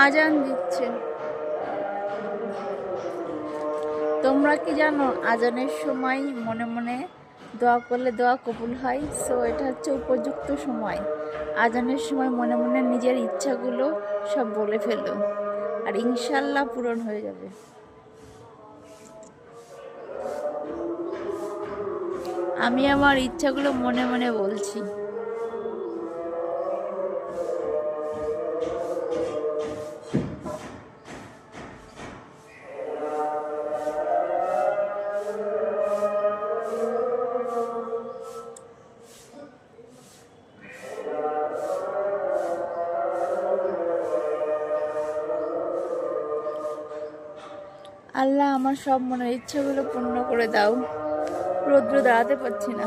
আজান দিচ্ছে। তোমরা কি জানো আজানের সময় মনে মনে দোয়া করলে দোয়া কবুল হয়? সো এটা হচ্ছে উপযুক্ত সময়। আজানের সময় মনে মনে নিজের ইচ্ছাগুলো সব বলে ফেলো, আর ইনশাল্লাহ পূরণ হয়ে যাবে। আমি আমার ইচ্ছাগুলো মনে মনে বলছি। আল্লাহ আমার সব মনের ইচ্ছাগুলো পূর্ণ করে দাও। রৌদ্র দাঁড়াতে পারছি না।